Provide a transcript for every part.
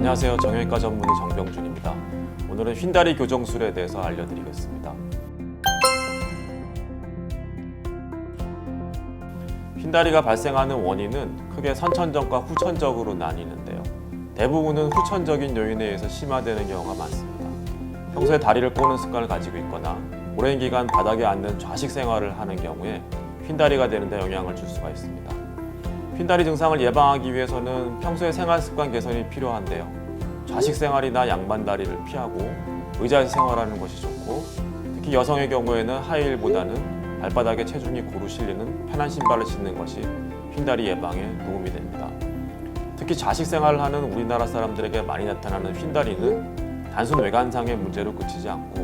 안녕하세요. 정형외과 전문의 정병준입니다. 오늘은 휜다리 교정술에 대해서 알려드리겠습니다. 휜다리가 발생하는 원인은 크게 선천적과 후천적으로 나뉘는데요. 대부분은 후천적인 요인에 의해서 심화되는 경우가 많습니다. 평소에 다리를 꼬는 습관을 가지고 있거나 오랜 기간 바닥에 앉는 좌식 생활을 하는 경우에 휜다리가 되는 데 영향을 줄 수가 있습니다. 휜다리 증상을 예방하기 위해서는 평소의 생활 습관 개선이 필요한데요. 좌식 생활이나 양반다리를 피하고 의자에서 생활하는 것이 좋고, 특히 여성의 경우에는 하이힐보다는 발바닥에 체중이 고루 실리는 편한 신발을 신는 것이 휜다리 예방에 도움이 됩니다. 특히 좌식 생활을 하는 우리나라 사람들에게 많이 나타나는 휜다리는 단순 외관상의 문제로 그치지 않고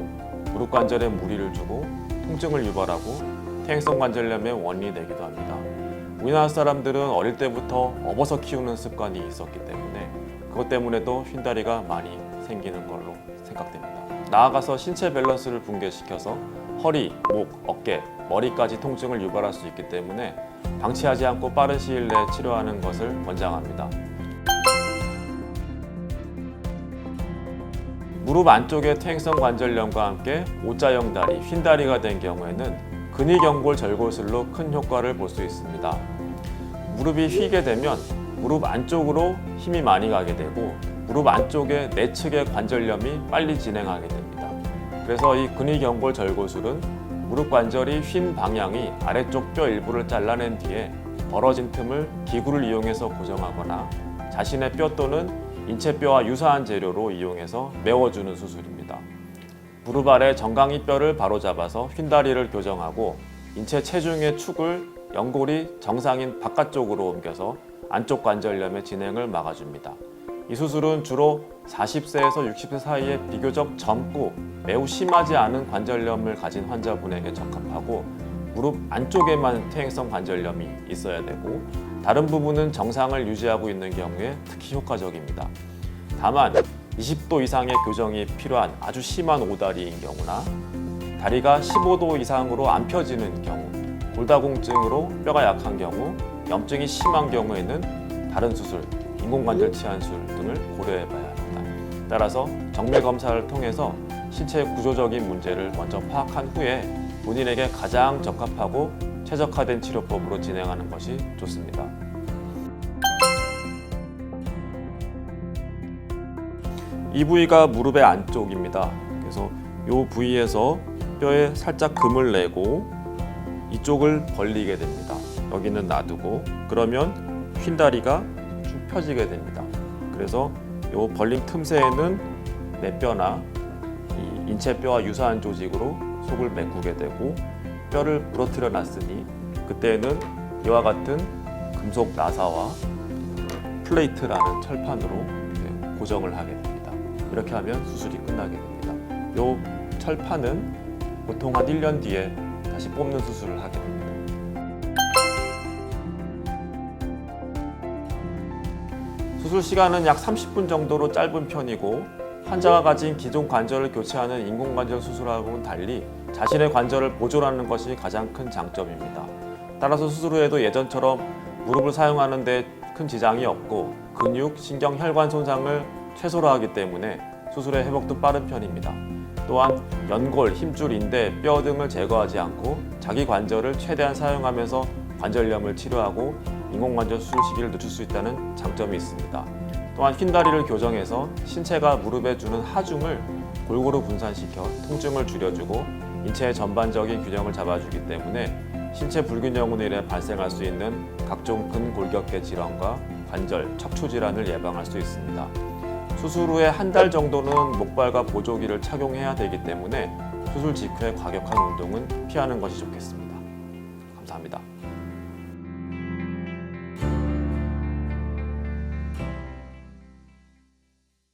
무릎 관절에 무리를 주고 통증을 유발하고 퇴행성 관절염의 원인이 되기도 합니다. 우리나라 사람들은 어릴 때부터 업어서 키우는 습관이 있었기 때문에 그것 때문에도 휜다리가 많이 생기는 걸로 생각됩니다. 나아가서 신체 밸런스를 붕괴시켜서 허리, 목, 어깨, 머리까지 통증을 유발할 수 있기 때문에 방치하지 않고 빠른 시일 내에 치료하는 것을 권장합니다. 무릎 안쪽의 퇴행성 관절염과 함께 O자형 다리, 휜다리가 된 경우에는 근위경골 절골술로 큰 효과를 볼 수 있습니다. 무릎이 휘게 되면 무릎 안쪽으로 힘이 많이 가게 되고 무릎 안쪽의 내측의 관절염이 빨리 진행하게 됩니다. 그래서 이 근위경골 절골술은 무릎 관절이 휜 방향이 아래쪽 뼈 일부를 잘라낸 뒤에 벌어진 틈을 기구를 이용해서 고정하거나 자신의 뼈 또는 인체뼈와 유사한 재료로 이용해서 메워주는 수술입니다. 무릎 아래 정강이 뼈를 바로잡아서 휜다리를 교정하고 인체 체중의 축을 연골이 정상인 바깥쪽으로 옮겨서 안쪽 관절염의 진행을 막아줍니다. 이 수술은 주로 40세에서 60세 사이에 비교적 젊고 매우 심하지 않은 관절염을 가진 환자분에게 적합하고 무릎 안쪽에만 퇴행성 관절염이 있어야 되고 다른 부분은 정상을 유지하고 있는 경우에 특히 효과적입니다. 다만 20도 이상의 교정이 필요한 아주 심한 오다리인 경우나 다리가 15도 이상으로 안 펴지는 경우, 골다공증으로 뼈가 약한 경우, 염증이 심한 경우에는 다른 수술, 인공관절 치환술 등을 고려해 봐야 합니다. 따라서 정밀 검사를 통해서 신체의 구조적인 문제를 먼저 파악한 후에 본인에게 가장 적합하고 최적화된 치료법으로 진행하는 것이 좋습니다. 이 부위가 무릎의 안쪽입니다. 그래서 이 부위에서 뼈에 살짝 금을 내고 이쪽을 벌리게 됩니다. 여기는 놔두고 그러면 휜다리가 쭉 펴지게 됩니다. 그래서 이 벌림 틈새에는 내 뼈나 이 인체뼈와 유사한 조직으로 속을 메꾸게 되고 뼈를 부러뜨려 놨으니 그때는 이와 같은 금속 나사와 플레이트라는 철판으로 고정을 하게 됩니다. 이렇게 하면 수술이 끝나게 됩니다. 이 철판은 보통 한 1년 뒤에 다시 뽑는 수술을 하게 됩니다. 수술 시간은 약 30분 정도로 짧은 편이고 환자가 가진 기존 관절을 교체하는 인공관절 수술하고는 달리 자신의 관절을 보존하는 것이 가장 큰 장점입니다. 따라서 수술 후에도 예전처럼 무릎을 사용하는 데 큰 지장이 없고 근육, 신경, 혈관 손상을 최소로 하기 때문에 수술의 회복도 빠른 편입니다. 또한 연골, 힘줄, 인대, 뼈 등을 제거하지 않고 자기 관절을 최대한 사용하면서 관절염을 치료하고 인공관절 수술 시기를 늦출 수 있다는 장점이 있습니다. 또한 휜다리를 교정해서 신체가 무릎에 주는 하중을 골고루 분산시켜 통증을 줄여주고 인체의 전반적인 균형을 잡아주기 때문에 신체 불균형으로 인해 발생할 수 있는 각종 근골격계 질환과 관절, 척추 질환을 예방할 수 있습니다. 수술 후에 한 달 정도는 목발과 보조기를 착용해야 되기 때문에 수술 직후에 과격한 운동은 피하는 것이 좋겠습니다. 감사합니다.